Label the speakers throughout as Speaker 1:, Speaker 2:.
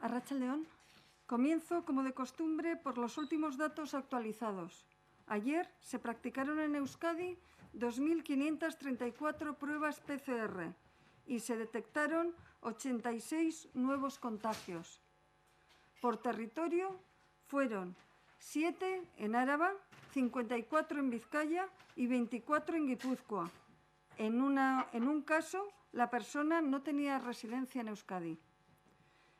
Speaker 1: Arratsaldeon. Comienzo, como de costumbre, por los últimos datos actualizados. Ayer se practicaron en Euskadi 2.534 pruebas PCR y se detectaron 86 nuevos contagios. Por territorio fueron 7 en Áraba, 54 en Vizcaya y 24 en Guipúzcoa. En un caso, la persona no tenía residencia en Euskadi.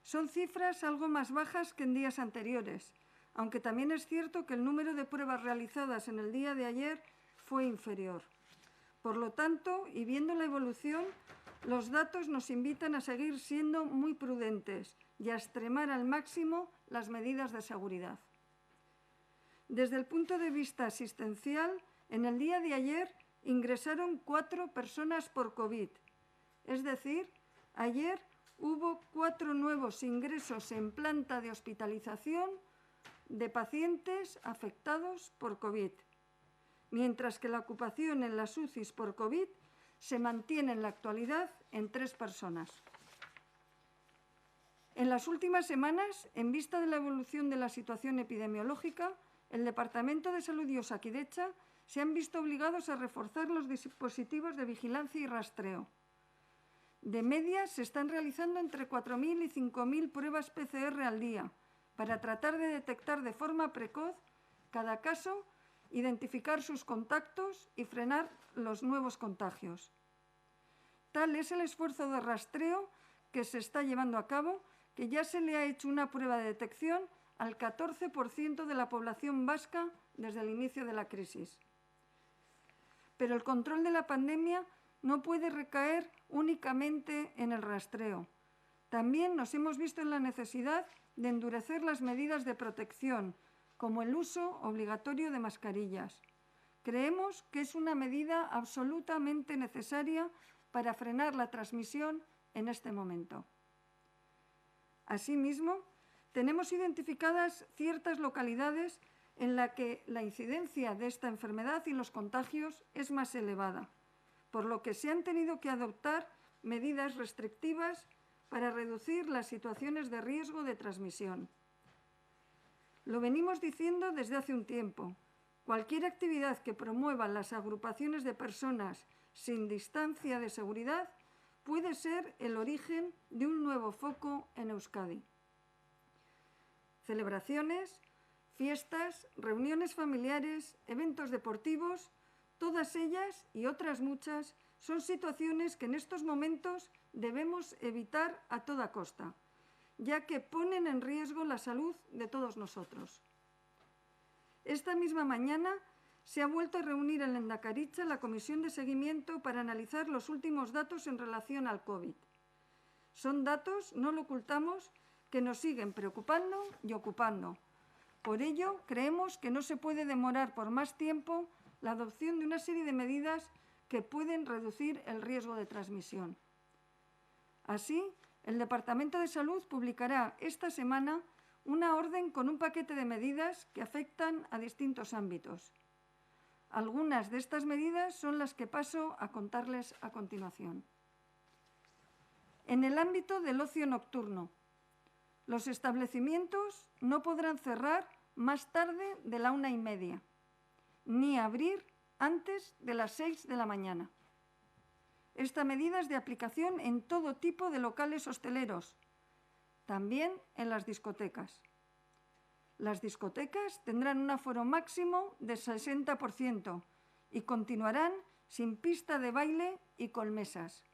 Speaker 1: Son cifras algo más bajas que en días anteriores, aunque también es cierto que el número de pruebas realizadas en el día de ayer fue inferior. Por lo tanto, y viendo la evolución, los datos nos invitan a seguir siendo muy prudentes y a extremar al máximo las medidas de seguridad. Desde el punto de vista asistencial, en el día de ayer ingresaron 4 personas por COVID. Es decir, ayer hubo 4 nuevos ingresos en planta de hospitalización de pacientes afectados por COVID, mientras que la ocupación en las UCIs por COVID se mantiene en la actualidad en 3 personas. En las últimas semanas, en vista de la evolución de la situación epidemiológica, el Departamento de Salud y Osakidetza se han visto obligados a reforzar los dispositivos de vigilancia y rastreo. De media, se están realizando entre 4.000 y 5.000 pruebas PCR al día para tratar de detectar de forma precoz cada caso, identificar sus contactos y frenar los nuevos contagios. Tal es el esfuerzo de rastreo que se está llevando a cabo, que ya se le ha hecho una prueba de detección al 14% de la población vasca desde el inicio de la crisis. Pero el control de la pandemia no puede recaer únicamente en el rastreo. También nos hemos visto en la necesidad de endurecer las medidas de protección, como el uso obligatorio de mascarillas. Creemos que es una medida absolutamente necesaria para frenar la transmisión en este momento. Asimismo, tenemos identificadas ciertas localidades en las que la incidencia de esta enfermedad y los contagios es más elevada, por lo que se han tenido que adoptar medidas restrictivas para reducir las situaciones de riesgo de transmisión. Lo venimos diciendo desde hace un tiempo. Cualquier actividad que promueva las agrupaciones de personas sin distancia de seguridad puede ser el origen de un nuevo foco en Euskadi. Celebraciones, fiestas, reuniones familiares, eventos deportivos, todas ellas y otras muchas son situaciones que en estos momentos debemos evitar a toda costa, ya que ponen en riesgo la salud de todos nosotros. Esta misma mañana se ha vuelto a reunir en Lehendakaritza la Comisión de Seguimiento para analizar los últimos datos en relación al COVID. Son datos, no lo ocultamos, que nos siguen preocupando y ocupando. Por ello, creemos que no se puede demorar por más tiempo la adopción de una serie de medidas que pueden reducir el riesgo de transmisión. Así, el Departamento de Salud publicará esta semana una orden con un paquete de medidas que afectan a distintos ámbitos. Algunas de estas medidas son las que paso a contarles a continuación. En el ámbito del ocio nocturno, los establecimientos no podrán cerrar más tarde de la 1:30, ni abrir antes de las 6 de la mañana. Esta medida es de aplicación en todo tipo de locales hosteleros, también en las discotecas. Las discotecas tendrán un aforo máximo de 60% y continuarán sin pista de baile y con mesas.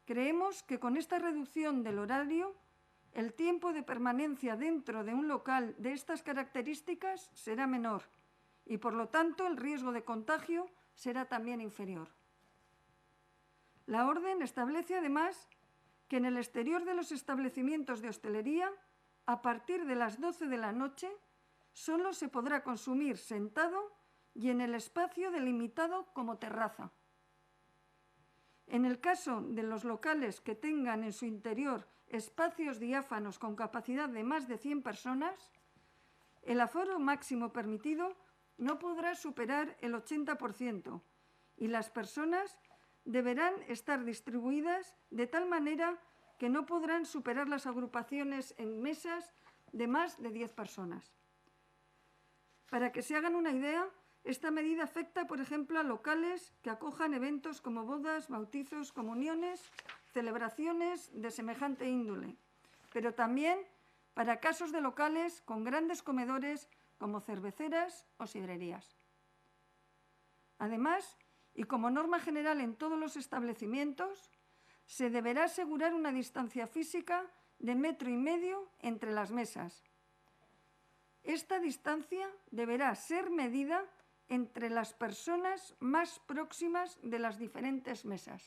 Speaker 1: Creemos que con esta reducción del horario, el tiempo de permanencia dentro de un local de estas características será menor y, por lo tanto, el riesgo de contagio será también inferior. La orden establece, además, que en el exterior de los establecimientos de hostelería, a partir de las 12 de la noche, solo se podrá consumir sentado y en el espacio delimitado como terraza. En el caso de los locales que tengan en su interior espacios diáfanos con capacidad de más de 100 personas, el aforo máximo permitido no podrá superar el 80% y las personas deberán estar distribuidas de tal manera que que no podrán superar las agrupaciones en mesas de más de 10 personas. Para que se hagan una idea, esta medida afecta, por ejemplo, a locales que acojan eventos como bodas, bautizos, comuniones, celebraciones de semejante índole, pero también para casos de locales con grandes comedores como cerveceras o sidrerías. Además, y como norma general en todos los establecimientos, se deberá asegurar una distancia física de 1,5 metros entre las mesas. Esta distancia deberá ser medida entre las personas más próximas de las diferentes mesas.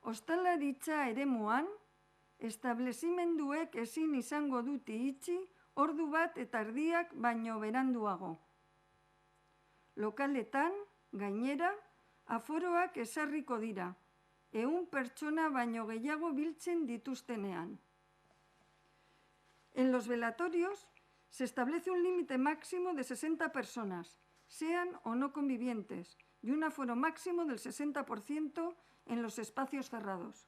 Speaker 1: Ostalaritza eremuan, establezimenduek ezin izango dute itxi ordu bat eta erdiak baino beranduago. Lokaletan, gainera, aforoak ezarriko dira, 100 pertsona baino gehiago biltzen dituztenean. En los velatorios se establece un límite máximo de 60 personas, sean o no convivientes, y un aforo máximo del 60% en los espacios cerrados.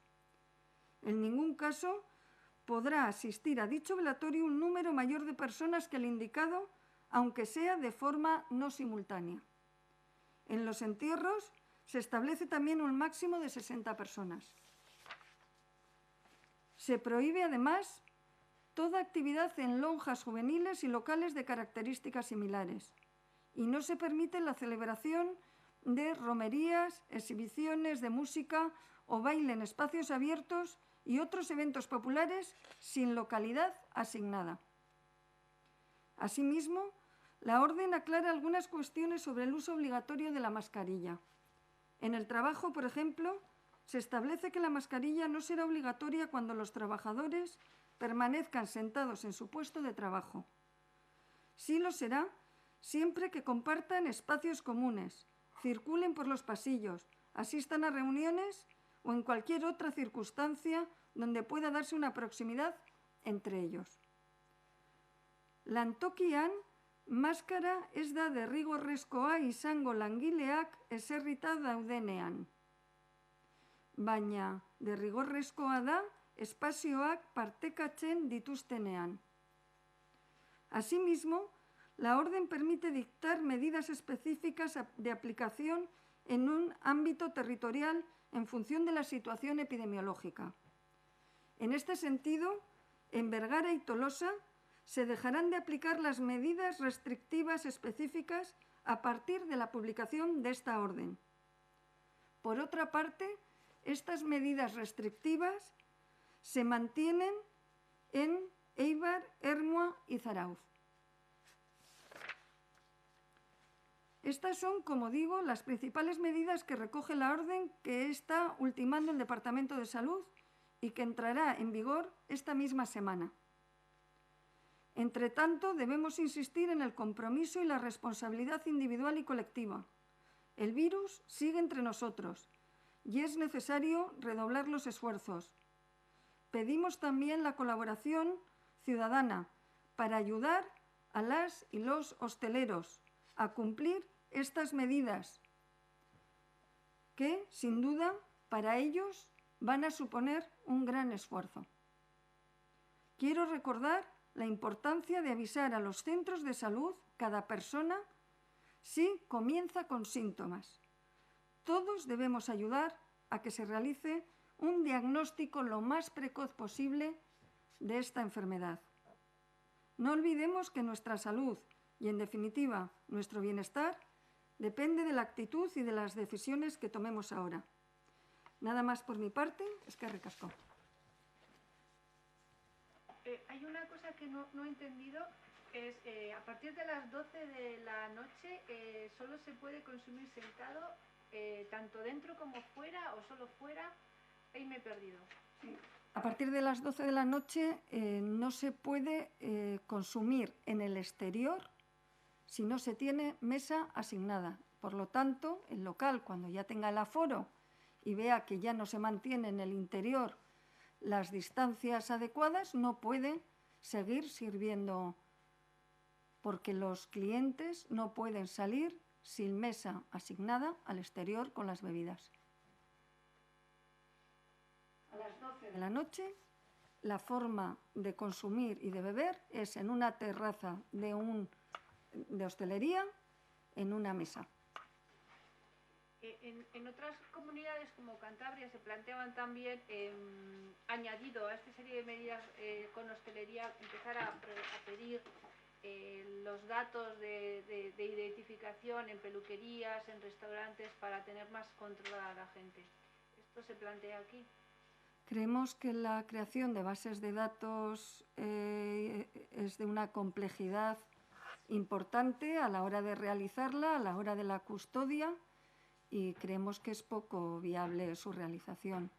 Speaker 1: En ningún caso podrá asistir a dicho velatorio un número mayor de personas que el indicado, aunque sea de forma no simultánea. En los entierros se establece también un máximo de 60 personas. Se prohíbe, además, toda actividad en lonjas juveniles y locales de características similares, y no se permite la celebración de romerías, exhibiciones de música o baile en espacios abiertos y otros eventos populares sin localidad asignada. Asimismo, la orden aclara algunas cuestiones sobre el uso obligatorio de la mascarilla. En el trabajo, por ejemplo, se establece que la mascarilla no será obligatoria cuando los trabajadores permanezcan sentados en su puesto de trabajo. Sí lo será siempre que compartan espacios comunes, circulen por los pasillos, asistan a reuniones o en cualquier otra circunstancia donde pueda darse una proximidad entre ellos. Lantokian, maskara ez da derrigorrezkoa izango langileak eserrita daudenean, baina derrigorrezkoa da espazioak partekatzen dituztenean. Asimismo, la orden permite dictar medidas específicas de aplicación en un ámbito territorial en función de la situación epidemiológica. En este sentido, en Vergara y Tolosa se dejarán de aplicar las medidas restrictivas específicas a partir de la publicación de esta orden. Por otra parte, estas medidas restrictivas se mantienen en Eibar, Ermua y Zarauz. Estas son, como digo, las principales medidas que recoge la orden que está ultimando el Departamento de Salud y que entrará en vigor esta misma semana. Entre tanto, debemos insistir en el compromiso y la responsabilidad individual y colectiva. El virus sigue entre nosotros y es necesario redoblar los esfuerzos. Pedimos también la colaboración ciudadana para ayudar a las y los hosteleros a cumplir estas medidas que, sin duda, para ellos van a suponer un gran esfuerzo. Quiero recordar la importancia de avisar a los centros de salud cada persona si comienza con síntomas. Todos debemos ayudar a que se realice un diagnóstico lo más precoz posible de esta enfermedad. No olvidemos que nuestra salud y, en definitiva, nuestro bienestar depende de la actitud y de las decisiones que tomemos ahora. Nada más por mi parte, eskerrik asko.
Speaker 2: Hay una cosa que no he entendido, es a partir de las 12 de la noche solo se puede consumir sentado, tanto dentro como fuera o solo fuera. Ahí me he perdido. ¿Sí?
Speaker 1: A partir de las 12 de la noche no se puede consumir en el exterior si no se tiene mesa asignada. Por lo tanto, el local, cuando ya tenga el aforo y vea que ya no se mantiene en el interior las distancias adecuadas, no puede seguir sirviendo, porque los clientes no pueden salir sin mesa asignada al exterior con las bebidas. 12 de la noche, la forma de consumir y de beber es en una terraza de hostelería, en una mesa.
Speaker 2: En otras comunidades como Cantabria se planteaban también, añadido a esta serie de medidas con hostelería, empezar a pedir los datos de identificación en peluquerías, en restaurantes, para tener más controlada a la gente. ¿Esto se plantea aquí?
Speaker 1: Creemos que la creación de bases de datos es de una complejidad importante a la hora de realizarla, a la hora de la custodia, y creemos que es poco viable su realización.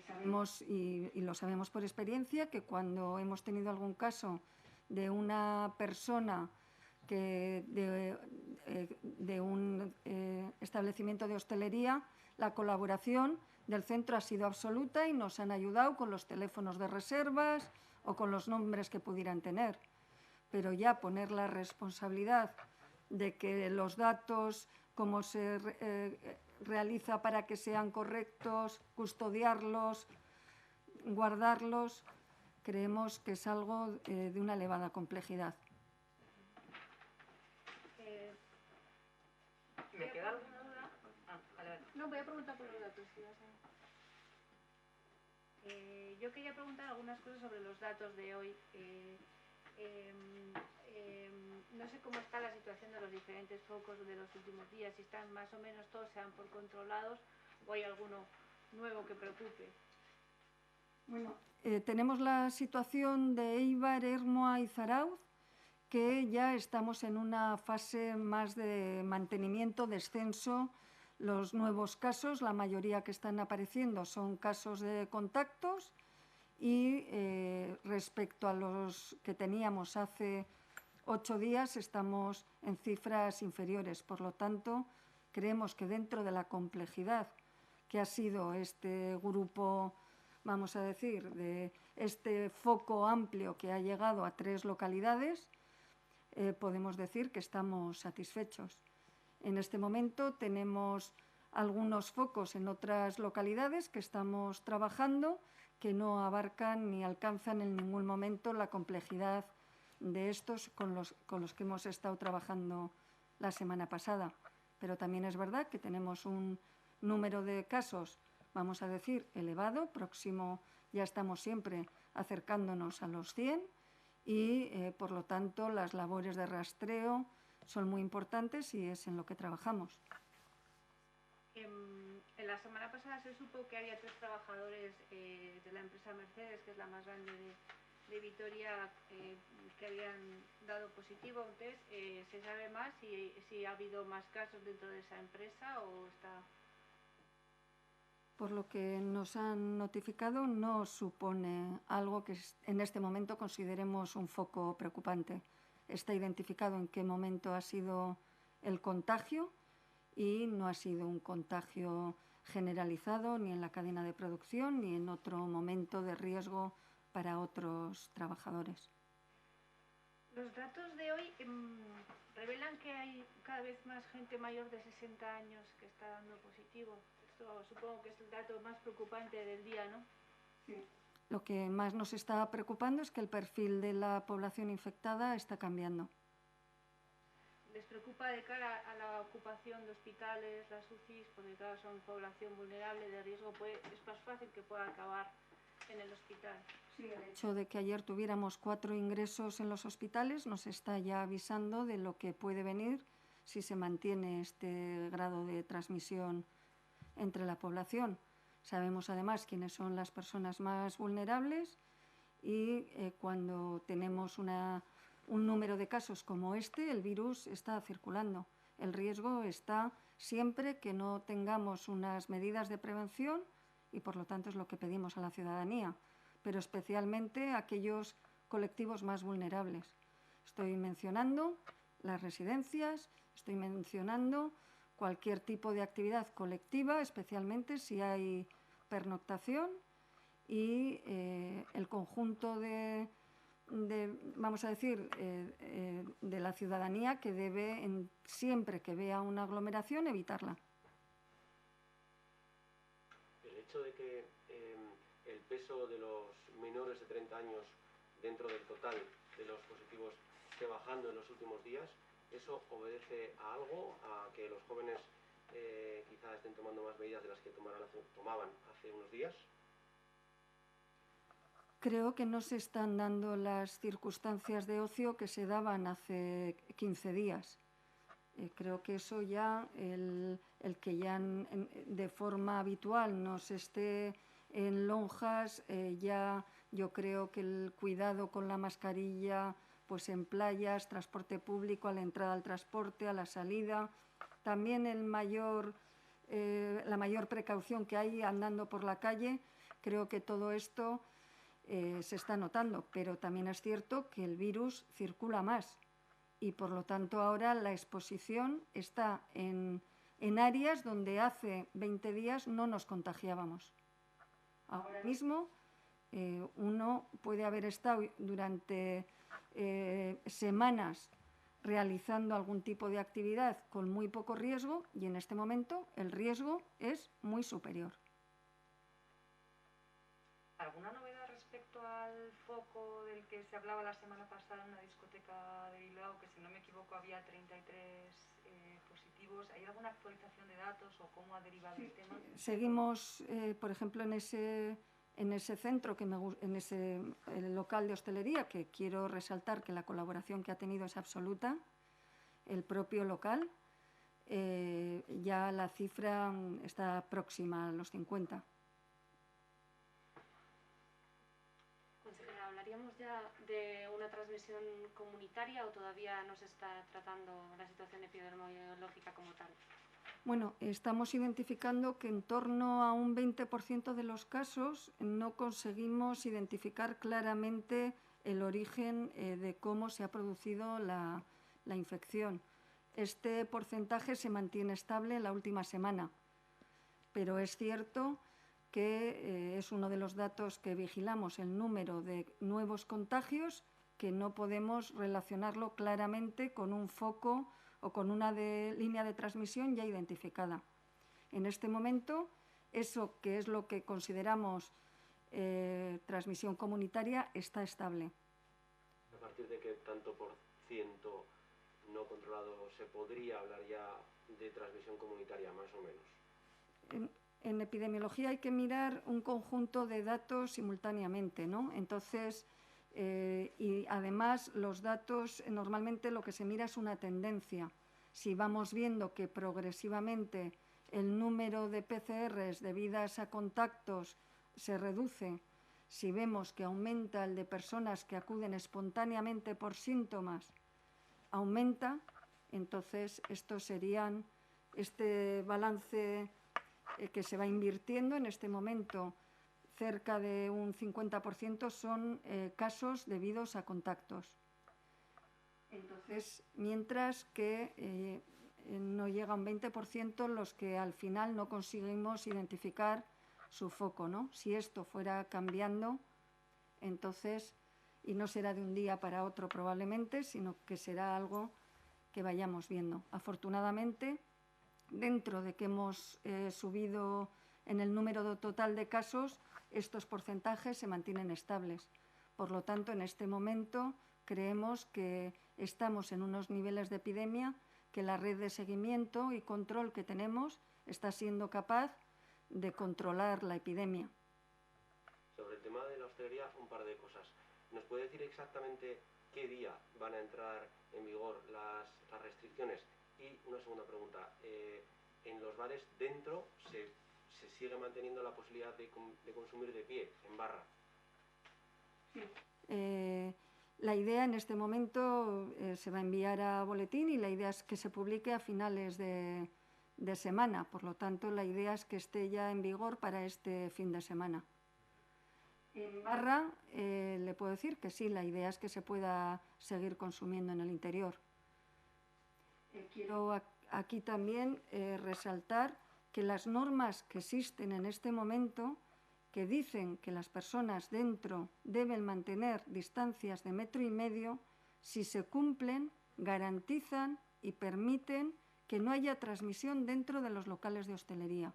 Speaker 1: Sabemos, y lo sabemos por experiencia, que cuando hemos tenido algún caso de una persona que de un establecimiento de hostelería, la colaboración del centro ha sido absoluta y nos han ayudado con los teléfonos de reservas o con los nombres que pudieran tener. Pero ya poner la responsabilidad de que los datos, cómo se realiza para que sean correctos, custodiarlos, guardarlos, creemos que es algo de una elevada complejidad.
Speaker 3: ¿Me queda alguna duda?
Speaker 2: No, voy a preguntar por los datos. Yo quería preguntar algunas cosas sobre los datos de hoy. No sé cómo está la situación de los diferentes focos de los últimos días, si están más o menos todos, se dan por controlados, o hay alguno nuevo que preocupe.
Speaker 1: Bueno, tenemos la situación de Éibar, Ermua y Zarauz, que ya estamos en una fase más de mantenimiento, descenso. Los nuevos casos, la mayoría que están apareciendo son casos de contactos, y respecto a los que teníamos hace 8 días estamos en cifras inferiores. Por lo tanto, creemos que dentro de la complejidad que ha sido este grupo, vamos a decir, de este foco amplio que ha llegado a 3 localidades, podemos decir que estamos satisfechos. En este momento tenemos algunos focos en otras localidades que estamos trabajando, que no abarcan ni alcanzan en ningún momento la complejidad de estos con los que hemos estado trabajando la semana pasada. Pero también es verdad que tenemos un número de casos, vamos a decir, elevado, próximo, ya estamos siempre acercándonos a los 100, y por lo tanto las labores de rastreo son muy importantes y es en lo que trabajamos.
Speaker 2: En la semana pasada se supo que había 3 trabajadores de la empresa Mercedes, que es la más grande de Vitoria, que habían dado positivo a un test. ¿Se sabe más si ha habido más casos dentro de esa empresa o está...?
Speaker 1: Por lo que nos han notificado, no supone algo que en este momento consideremos un foco preocupante. Está identificado en qué momento ha sido el contagio y no ha sido un contagio generalizado ni en la cadena de producción ni en otro momento de riesgo para otros trabajadores.
Speaker 2: Los datos de hoy revelan que hay cada vez más gente mayor de 60 años que está dando positivo. Esto supongo que es el dato más preocupante del día, ¿no?
Speaker 1: Sí. Lo que más nos está preocupando es que el perfil de la población infectada está cambiando.
Speaker 2: ¿Les preocupa de cara a la ocupación de hospitales, las UCIs, porque claro, son población vulnerable, de riesgo, es más fácil que pueda acabar en el hospital?
Speaker 1: Sí, el hecho de que ayer tuviéramos 4 ingresos en los hospitales nos está ya avisando de lo que puede venir si se mantiene este grado de transmisión entre la población. Sabemos además quiénes son las personas más vulnerables y cuando tenemos un número de casos como este, el virus está circulando. El riesgo está siempre que no tengamos unas medidas de prevención y por lo tanto es lo que pedimos a la ciudadanía, pero especialmente a aquellos colectivos más vulnerables. Estoy mencionando las residencias, estoy mencionando cualquier tipo de actividad colectiva, especialmente si hay pernoctación, y el conjunto de vamos a decir, de la ciudadanía que debe, siempre que vea una aglomeración, evitarla.
Speaker 3: El hecho de que el peso de los menores de 30 años dentro del total de los positivos esté bajando en los últimos días, ¿eso obedece a algo? ¿A que los jóvenes quizás estén tomando más medidas de las que tomaban hace unos días?
Speaker 1: Creo que no se están dando las circunstancias de ocio que se daban hace 15 días. Creo que eso ya, el que ya de forma habitual no se esté en lonjas, ya yo creo que el cuidado con la mascarilla, pues en playas, transporte público, a la entrada al transporte, a la salida, también la mayor precaución que hay andando por la calle, creo que todo esto se está notando, pero también es cierto que el virus circula más y por lo tanto ahora la exposición está en áreas donde hace 20 días no nos contagiábamos. Ahora mismo uno puede haber estado durante semanas realizando algún tipo de actividad con muy poco riesgo y en este momento el riesgo es muy superior.
Speaker 4: ¿Alguna novedad respecto al foco del que se hablaba la semana pasada en una discoteca de Bilbao, que si no me equivoco había 33 positivos? ¿Hay alguna actualización de datos o cómo ha derivado el tema?
Speaker 1: Seguimos, por ejemplo, en ese centro, en ese local de hostelería, que quiero resaltar que la colaboración que ha tenido es absoluta, el propio local, ya la cifra está próxima a los 50.
Speaker 5: ¿Hablaríamos ya de una transmisión comunitaria o todavía no se está tratando la situación epidemiológica como tal?
Speaker 1: Bueno, estamos identificando que en torno a un 20% de los casos no conseguimos identificar claramente el origen de cómo se ha producido la infección. Este porcentaje se mantiene estable en la última semana, pero es cierto que es uno de los datos que vigilamos, el número de nuevos contagios, que no podemos relacionarlo claramente con un foco o con una línea de transmisión ya identificada. En este momento, eso que es lo que consideramos transmisión comunitaria está estable.
Speaker 3: ¿A partir de qué tanto por ciento no controlado se podría hablar ya de transmisión comunitaria, más o menos?
Speaker 1: En epidemiología hay que mirar un conjunto de datos simultáneamente, ¿no? Entonces, y además los datos, normalmente lo que se mira es una tendencia. Si vamos viendo que progresivamente el número de PCRs debidas a contactos se reduce, si vemos que aumenta el de personas que acuden espontáneamente por síntomas, aumenta, entonces estos serían este balance que se va invirtiendo en este momento. Cerca de un 50% son casos debidos a contactos. Entonces, mientras que no llega a un 20% los que al final no conseguimos identificar su foco, ¿no? Si esto fuera cambiando, entonces, y no será de un día para otro probablemente, sino que será algo que vayamos viendo. Afortunadamente, dentro de que hemos subido en el número total de casos, estos porcentajes se mantienen estables. Por lo tanto, en este momento creemos que estamos en unos niveles de epidemia que la red de seguimiento y control que tenemos está siendo capaz de controlar la epidemia.
Speaker 3: Sobre el tema de la hostelería, un par de cosas. ¿Nos puede decir exactamente qué día van a entrar en vigor las restricciones? Y una segunda pregunta, ¿en los bares dentro se sigue manteniendo la posibilidad de consumir de pie, en barra?
Speaker 1: Sí. La idea en este momento se va a enviar a boletín y la idea es que se publique a finales de semana. Por lo tanto, la idea es que esté ya en vigor para este fin de semana. En barra le puedo decir que sí, la idea es que se pueda seguir consumiendo en el interior. Quiero aquí también resaltar que las normas que existen en este momento, que dicen que las personas dentro deben mantener distancias de 1,5 metros, si se cumplen, garantizan y permiten que no haya transmisión dentro de los locales de hostelería.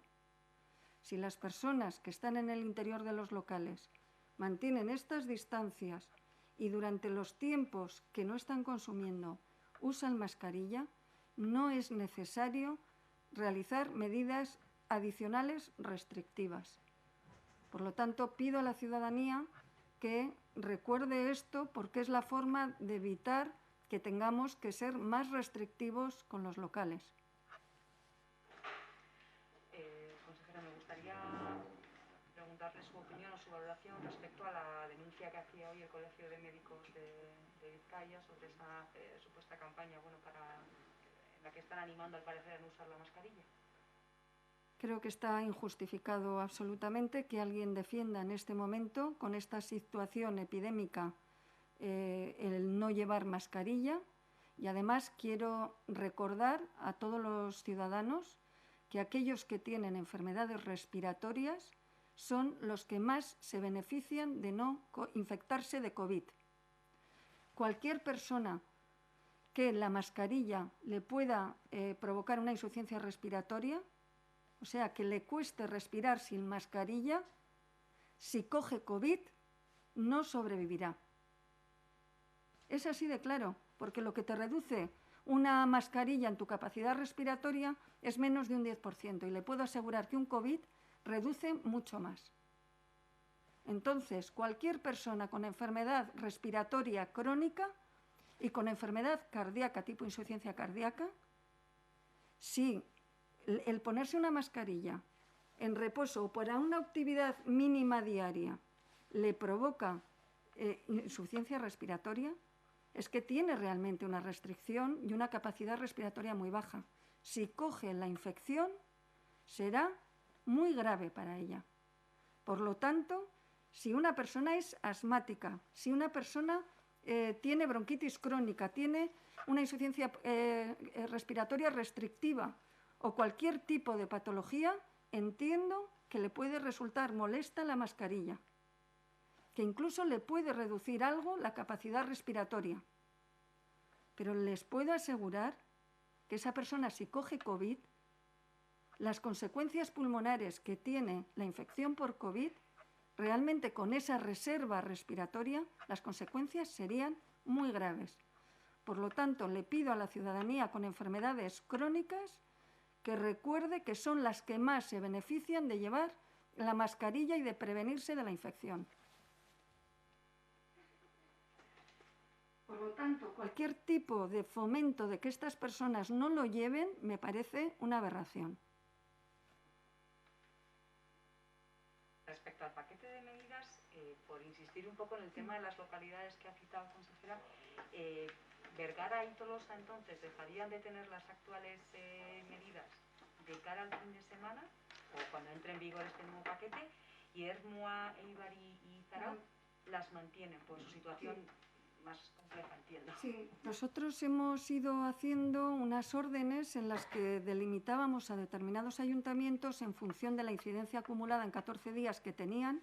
Speaker 1: si las personas que están en el interior de los locales mantienen estas distancias y durante los tiempos que no están consumiendo usan mascarilla, no es necesario realizar medidas adicionales restrictivas. Por lo tanto, pido a la ciudadanía que recuerde esto porque es la forma de evitar que tengamos que ser más restrictivos con los locales.
Speaker 4: Consejera, me gustaría preguntarle su opinión o su valoración respecto a la denuncia que hacía hoy el Colegio de Médicos de Vizcaya sobre esa supuesta campaña, en la que están animando al parecer a no usar la mascarilla.
Speaker 1: Creo que está injustificado absolutamente que alguien defienda en este momento, con esta situación epidémica, el no llevar mascarilla. Y además quiero recordar a todos los ciudadanos que aquellos que tienen enfermedades respiratorias son los que más se benefician de no infectarse de COVID. Cualquier persona que la mascarilla le pueda provocar una insuficiencia respiratoria, o sea, que le cueste respirar sin mascarilla, si coge COVID, no sobrevivirá. Es así de claro, porque lo que te reduce una mascarilla en tu capacidad respiratoria es menos de un 10%, y le puedo asegurar que un COVID reduce mucho más. Entonces, cualquier persona con enfermedad respiratoria crónica y con enfermedad cardíaca, tipo insuficiencia cardíaca, si el ponerse una mascarilla en reposo o para una actividad mínima diaria le provoca insuficiencia respiratoria, es que tiene realmente una restricción y una capacidad respiratoria muy baja. Si coge la infección, será muy grave para ella. Por lo tanto, si una persona es asmática, si una persona tiene bronquitis crónica, tiene una insuficiencia respiratoria restrictiva o cualquier tipo de patología, entiendo que le puede resultar molesta la mascarilla, que incluso le puede reducir algo la capacidad respiratoria. Pero les puedo asegurar que esa persona, si coge COVID, las consecuencias pulmonares que tiene la infección por COVID, realmente con esa reserva respiratoria, las consecuencias serían muy graves. Por lo tanto, le pido a la ciudadanía con enfermedades crónicas que recuerde que son las que más se benefician de llevar la mascarilla y de prevenirse de la infección. Por lo tanto, cualquier tipo de fomento de que estas personas no lo lleven me parece una aberración.
Speaker 4: Respecto al paquete de medidas, por insistir un poco en el tema de las localidades que ha citado la consejera, Vergara y Tolosa entonces dejarían de tener las actuales medidas de cara al fin de semana o cuando entre en vigor este nuevo paquete, y Ermua, Eibar y Zarautz las mantienen por su situación más compleja, entiendo.
Speaker 1: Sí, nosotros hemos ido haciendo unas órdenes en las que delimitábamos a determinados ayuntamientos en función de la incidencia acumulada en 14 días que tenían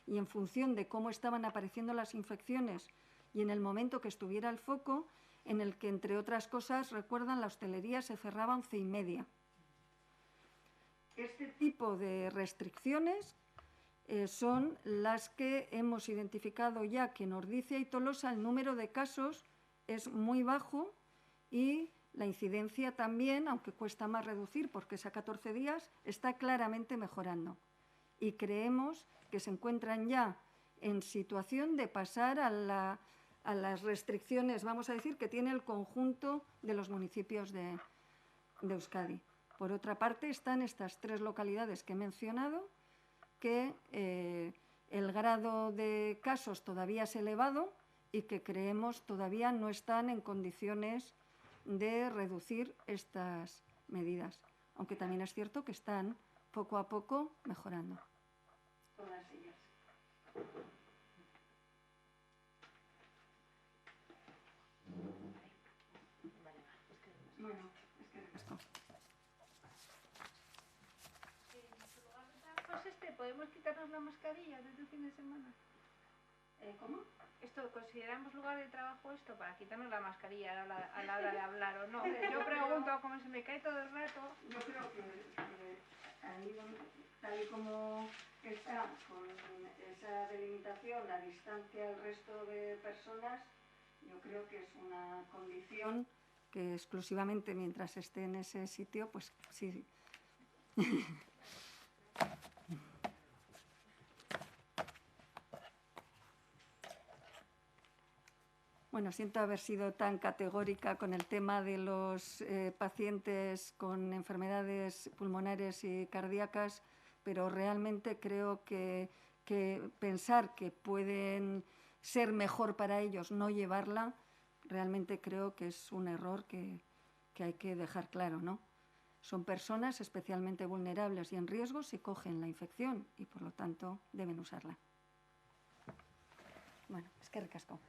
Speaker 1: y en función de cómo estaban apareciendo las infecciones y en el momento que estuviera el foco, en el que, entre otras cosas, recuerdan, la hostelería se cerraba a 11:30. Este tipo de restricciones son las que hemos identificado ya que en Ordizia y Tolosa el número de casos es muy bajo y la incidencia también, aunque cuesta más reducir porque es a 14 días, está claramente mejorando. Y creemos que se encuentran ya en situación de pasar a las restricciones, vamos a decir, que tiene el conjunto de los municipios de Euskadi. Por otra parte, están estas 3 localidades que he mencionado, que el grado de casos todavía es elevado y que creemos todavía no están en condiciones de reducir estas medidas, aunque también es cierto que están poco a poco mejorando. Todas ellas. Bueno,
Speaker 2: ¿podemos quitarnos la mascarilla desde el fin de semana?
Speaker 1: ¿Cómo?
Speaker 2: ¿Consideramos lugar de trabajo esto para quitarnos la mascarilla a la hora de hablar o no? Yo pregunto, como se me cae todo el rato.
Speaker 1: Yo creo que ahí, tal y como está, con esa delimitación, la distancia al resto de personas, yo creo que es una condición que exclusivamente mientras esté en ese sitio, pues sí. Bueno, siento haber sido tan categórica con el tema de los pacientes con enfermedades pulmonares y cardíacas, pero realmente creo que pensar que pueden ser mejor para ellos no llevarla, realmente creo que es un error que hay que dejar claro, ¿no? Son personas especialmente vulnerables y en riesgo si cogen la infección y, por lo tanto, deben usarla. Bueno, eskerrik asko.